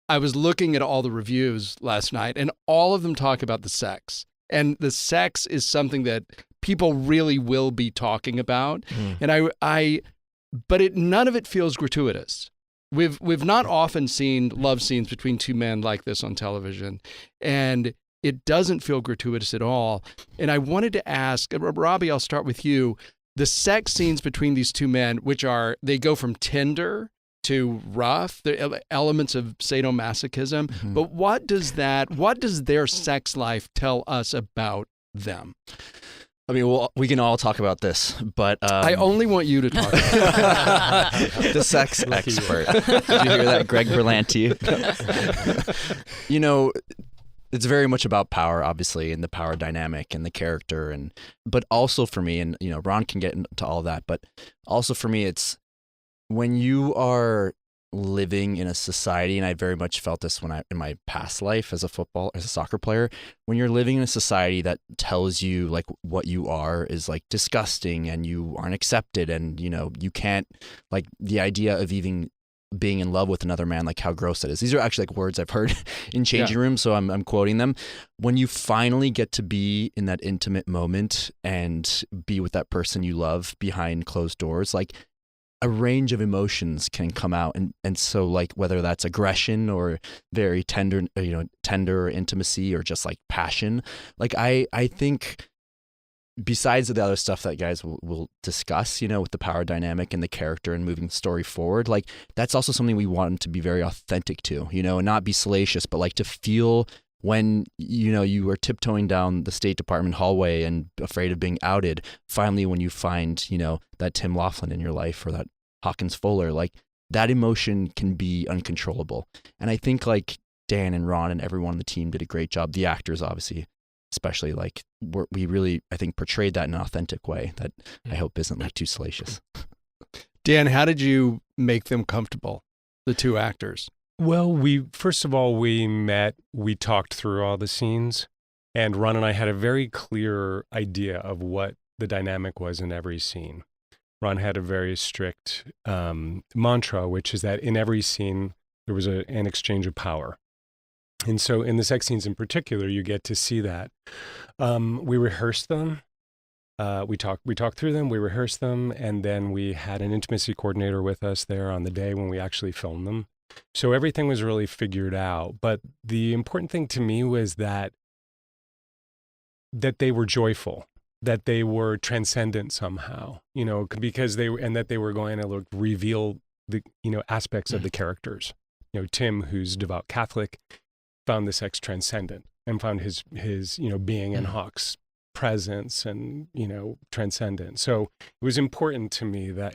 I was looking at all the reviews last night, and all of them talk about the sex. And the sex is something that people really will be talking about. And none of it feels gratuitous. We've not often seen love scenes between two men like this on television, and it doesn't feel gratuitous at all. And I wanted to ask, Robbie, I'll start with you. The sex scenes between these two men, they go from tender to rough, the elements of sadomasochism. Mm-hmm. But what does their sex life tell us about them? I mean, well, we can all talk about this, but I only want you to talk about it. The sex expert. Did you hear that, Greg Berlanti? It's very much about power, obviously, and the power dynamic and the character, but also for me, and Ron can get into all that, but also for me, it's when you are living in a society, and I very much felt this in my past life as a soccer player, when you're living in a society that tells you like what you are is like disgusting and you aren't accepted, and you can't, like, the idea of even being in love with another man, like how gross that is. These are actually like words I've heard in changing rooms, so I'm quoting them. When you finally get to be in that intimate moment and be with that person you love behind closed doors, like, a range of emotions can come out, and so, like, whether that's aggression or very tender intimacy or just like passion, like I think besides the other stuff that guys will discuss, with the power dynamic and the character and moving the story forward, like that's also something we want to be very authentic to, and not be salacious, but like to feel when you are tiptoeing down the State Department hallway and afraid of being outed, finally when you find that Tim Laughlin in your life or that Hawkins Fuller, like that emotion can be uncontrollable. And I think like Dan and Ron and everyone on the team did a great job. The actors, obviously, especially, like we really, I think, portrayed that in an authentic way that I hope isn't like too salacious. Dan, how did you make them comfortable, the two actors? Well, first of all, we met, we talked through all the scenes, and Ron and I had a very clear idea of what the dynamic was in every scene. Ron had a very strict mantra, which is that in every scene, there was an exchange of power. And so in the sex scenes in particular, you get to see that. We rehearsed them. We talked through them, we rehearsed them, and then we had an intimacy coordinator with us there on the day when we actually filmed them. So everything was really figured out. But the important thing to me was that they were joyful, that they were transcendent somehow, because that they were going to reveal the, aspects of the characters. Tim, who's devout Catholic, found the sex transcendent and found his being in Hawk's presence and, transcendent. So it was important to me that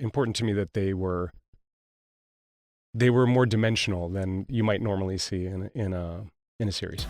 they were more dimensional than you might normally see in a series.